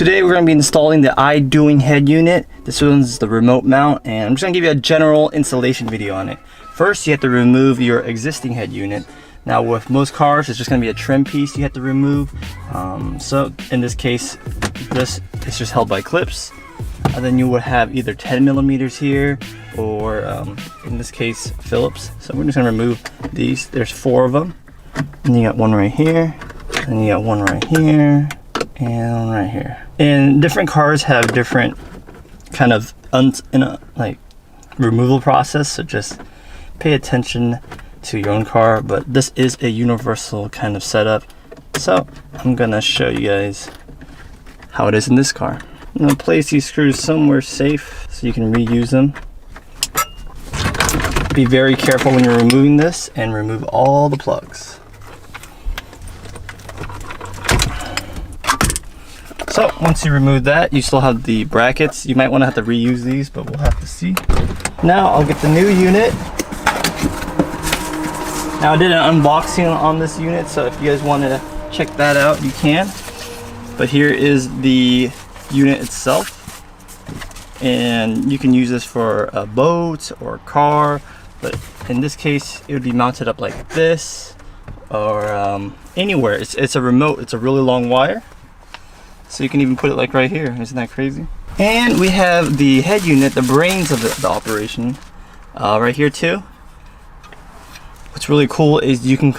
Today we're going to be installing the Idoing head unit. This one's the remote mount, and I'm just going to give you a general installation video on it. First, you have to remove your existing head unit. Now with most cars, it's just going to be a trim piece you have to remove. So in this case, this is just held by clips. And then you would have either 10 millimeters here, or in this case, Phillips. So we're just going to remove these. There's 4 of them. And you got one right here, and you got one right here, and one right here. And different cars have different kind of removal process, so just pay attention to your own car. But this is a universal kind of setup, so I'm gonna show you guys how it is in this car. I'm gonna place these screws somewhere safe so you can reuse them. Be very careful when you're removing this, and remove all the plugs. So once you remove that, you still have the brackets. You might want to have to reuse these, but we'll have to see. Now I'll get the new unit. Now I did an unboxing on this unit, so if you guys want to check that out, you can. But here is the unit itself, and you can use this for a boat or a car, but in this case it would be mounted up like this, or anywhere. It's a remote. It's a really long wire. So you can even put it like right here. Isn't that crazy? And we have the head unit, the brains of the operation, right here too. What's really cool is you can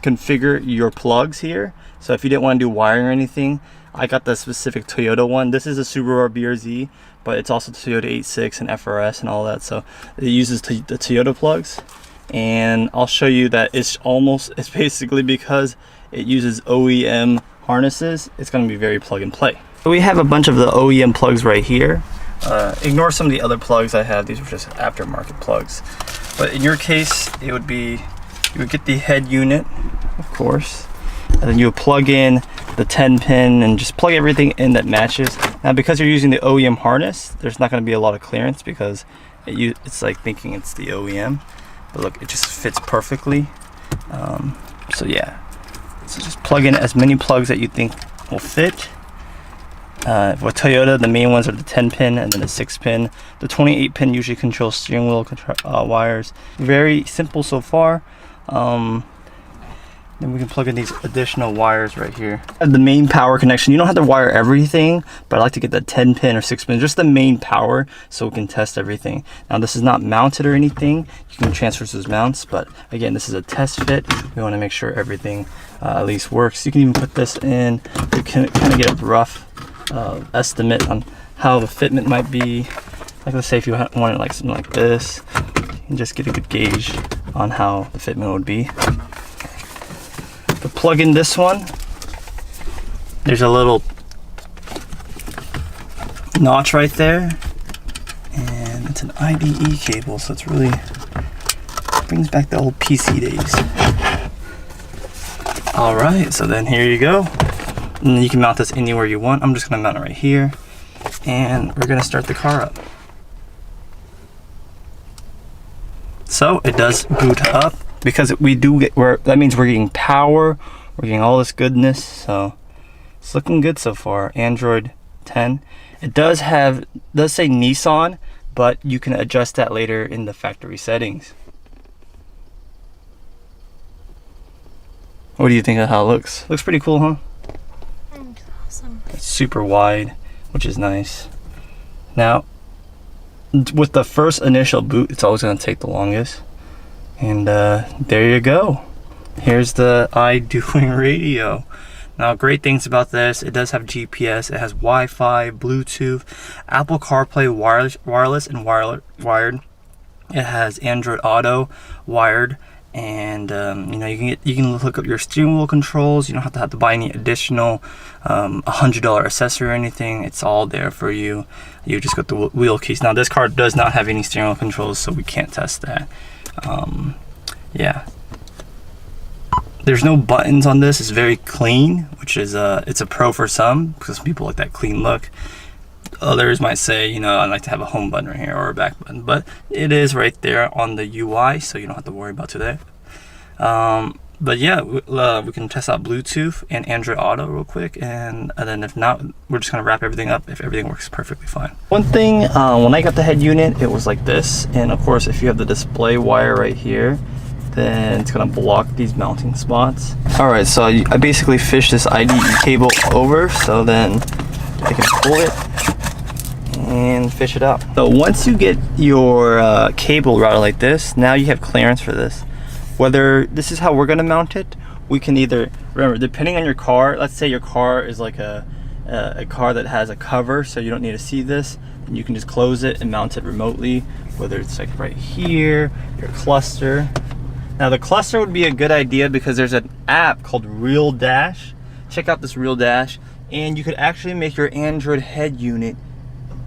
configure your plugs here. So if you didn't want to do wiring or anything, I got the specific Toyota one. This is a Subaru BRZ, but it's also Toyota 86 and FRS and all that. So it uses the Toyota plugs. And I'll show you that it's basically because it uses OEM harnesses, it's going to be very plug and play. So we have a bunch of the OEM plugs right here. Ignore some of the other plugs I have. These are just aftermarket plugs. But in your case, it would be, you would get the head unit, of course, and then you would plug in the 10 pin and just plug everything in that matches. Now because you're using the OEM harness, there's not going to be a lot of clearance because it's like thinking it's the OEM. But look, it just fits perfectly. So yeah. So just plug in as many plugs that you think will fit. With Toyota, the main ones are the 10 pin and then the 6 pin. The 28 pin usually controls steering wheel wires. Very simple so far. Then we can plug in these additional wires right here. The main power connection, you don't have to wire everything, but I like to get the 10 pin or 6 pin, just the main power, so we can test everything. Now this is not mounted or anything. You can transfer those mounts, but again, this is a test fit. We want to make sure everything at least works. You can even put this in. You can kind of get a rough estimate on how the fitment might be. Like let's say if you want it like something like this, you can just get a good gauge on how the fitment would be. To plug in this one, there's a little notch right there, and it's an IDE cable, so it's really brings back the old PC days. All right, so then here you go, and you can mount this anywhere you want. I'm just gonna mount it right here, and we're gonna start the car up. So it does boot up. Because we do get, that means we're getting power, we're getting all this goodness, so it's looking good so far. Android 10. It does say Nissan, but you can adjust that later in the factory settings. What do you think of how it looks? Looks pretty cool, huh? That's awesome. It's super wide, which is nice. Now, with the first initial boot, it's always going to take the longest. And there you go. Here's the Idoing radio. Now, great things about this: it does have GPS, it has Wi-Fi, Bluetooth, Apple Carplay wireless and wired. It has Android Auto wired, and you know, you can look up your steering wheel controls. You don't have to buy any additional $100 accessory or anything. It's all there for you. You just got the wheel keys. Now, this car does not have any steering wheel controls, so we can't test that. Yeah, there's no buttons on this. It's very clean, which is it's a pro for some, because some people like that clean look. Others might say, you know, I'd like to have a home button right here or a back button, but it is right there on the UI, so you don't have to worry about that. But yeah, we can test out Bluetooth and Android Auto real quick, and then if not, we're just gonna wrap everything up if everything works perfectly fine. One thing, when I got the head unit, it was like this, and of course, if you have the display wire right here, then it's gonna block these mounting spots. All right, so I basically fished this IDE cable over, so then I can pull it and fish it out. So once you get your cable routed like this, now you have clearance for this. Whether this is how we're gonna mount it, we can either, remember, depending on your car, let's say your car is like a car that has a cover, so you don't need to see this, and you can just close it and mount it remotely, whether it's like right here, your cluster. Now the cluster would be a good idea because there's an app called Real Dash. Check out this Real Dash, and you could actually make your Android head unit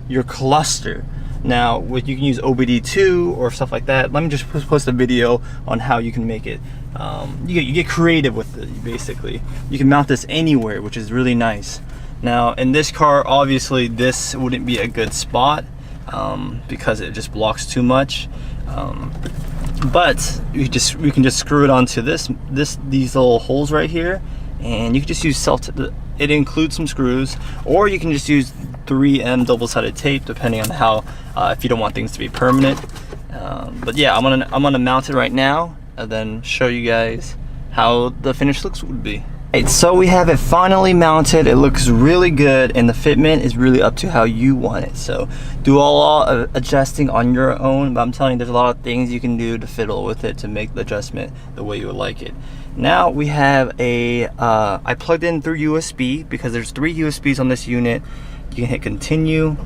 your cluster. Now, you can use OBD2 or stuff like that. Let me just post a video on how you can make it. You get creative with it, basically. You can mount this anywhere, which is really nice. Now, in this car, obviously, this wouldn't be a good spot because it just blocks too much. But we can just screw it onto these little holes right here, and you can just use it includes some screws, or you can just use 3M double-sided tape, depending on how if you don't want things to be permanent. But yeah, I'm gonna mount it right now and then show you guys how the finished looks would be. Right, so we have it finally mounted. It looks really good, and the fitment is really up to how you want it. So do all adjusting on your own, but I'm telling you, there's a lot of things you can do to fiddle with it to make the adjustment the way you would like it. Now we have I plugged in through USB because there's 3 USBs on this unit. You can hit continue,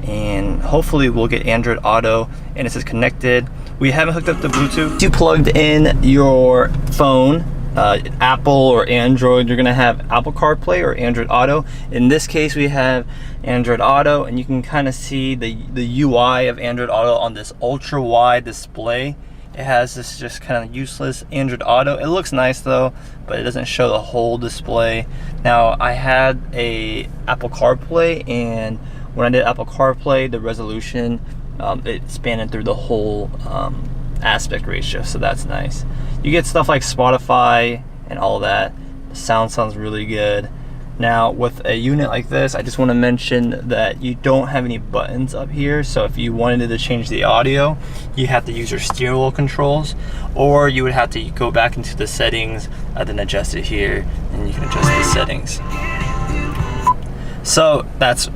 and hopefully we'll get Android Auto, and it says connected. We haven't hooked up the Bluetooth. If you plugged in your phone, Apple or Android, you're gonna have Apple Carplay or Android Auto. In this case, we have Android Auto, and you can kind of see the UI of Android Auto on this ultra wide display. It has this just kind of useless Android Auto. It looks nice though, but it doesn't show the whole display. Now, I had a Apple CarPlay, and when I did Apple CarPlay, the resolution, it spanned through the whole aspect ratio, so that's nice. You get stuff like Spotify and all that. The sound sounds really good. Now, with a unit like this, I just want to mention that you don't have any buttons up here, so if you wanted to change the audio, you have to use your steering wheel controls, or you would have to go back into the settings and then adjust it here, and you can adjust the settings. So that's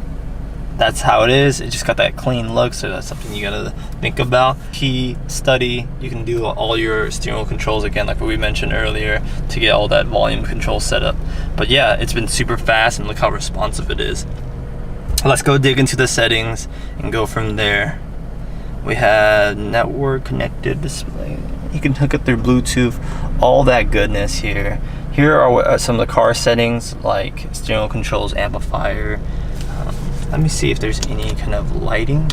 how it is. It just got that clean look, so that's something you gotta think about. Key study, you can do all your steering wheel controls again, like what we mentioned earlier, to get all that volume control set up. But yeah, it's been super fast, and look how responsive it is. Let's go dig into the settings and go from there. We have network connected display. You can hook up through Bluetooth, all that goodness here. Here are some of the car settings, like steering wheel controls, amplifier. Let me see if there's any kind of lighting.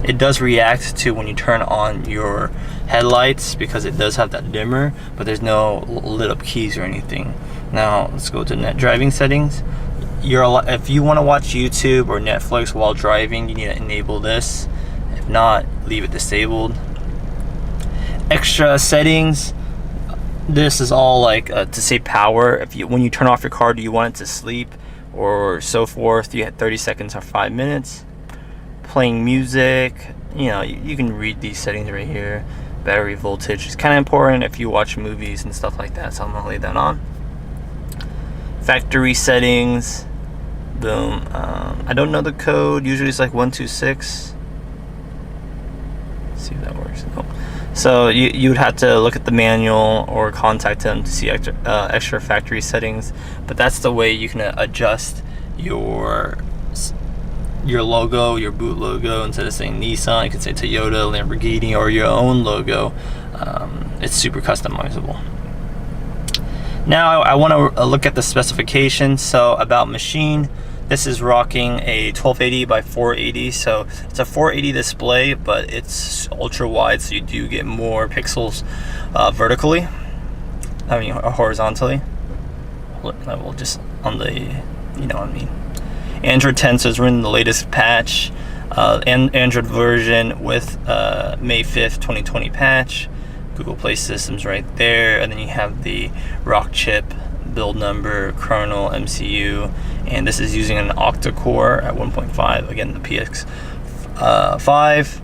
It does react to when you turn on your headlights because it does have that dimmer, but there's no lit up keys or anything. Now let's go to net driving settings. If you want to watch YouTube or Netflix while driving, you need to enable this. If not, leave it disabled. Extra settings. This is all like to save power. When you turn off your car, do you want it to sleep or so forth? You had 30 seconds or 5 minutes. Playing music, you can read these settings right here. Battery voltage is kind of important if you watch movies and stuff like that, so I'm gonna lay that on. Factory settings, boom. I don't know the code. Usually it's like 126. Let's see if that works. Nope. So you would have to look at the manual or contact them to see extra factory settings, but that's the way you can adjust your logo, your boot logo. Instead of saying Nissan, you can say Toyota, Lamborghini, or your own logo. It's super customizable. Now I want to look at the specifications. So about machine, this is rocking a 1280 by 480, so it's a 480 display, but it's ultra wide, so you do get more pixels vertically. I mean horizontally. Well, just on the, you know what I mean. Android 10, so it's running the latest patch, and Android version with May 5th, 2020 patch. Google Play systems right there, and then you have the rock chip, build number, kernel, MCU, and this is using an octa-core at 1.5. Again, the PX5.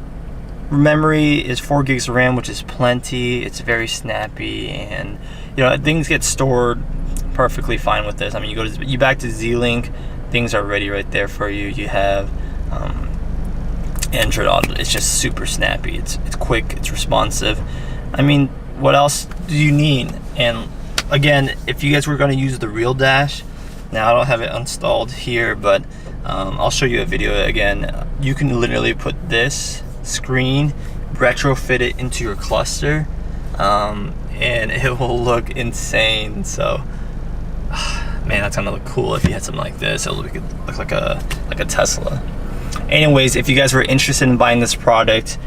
Memory is 4 gigs of RAM, which is plenty. It's very snappy, and you know, things get stored perfectly fine with this. I mean, you back to Z-Link, things are ready right there for you. You have Android Auto. It's just super snappy. It's quick. It's responsive. I mean, what else do you need? And again, if you guys were going to use the real dash, now I don't have it installed here, but I'll show you a video again. You can literally put this screen, retrofit it into your cluster, and it will look insane. So man, that's gonna look cool if you had something like this. It'll look like a Tesla. Anyways, if you guys were interested in buying this product,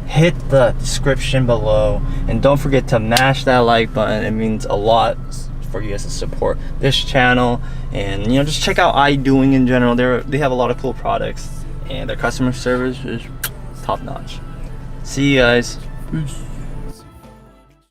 hit the description below, and don't forget to mash that like button. It means a lot for you guys to support this channel, and you know, just check out Idoing in general. They have a lot of cool products, and their customer service is top notch. See you guys. Peace.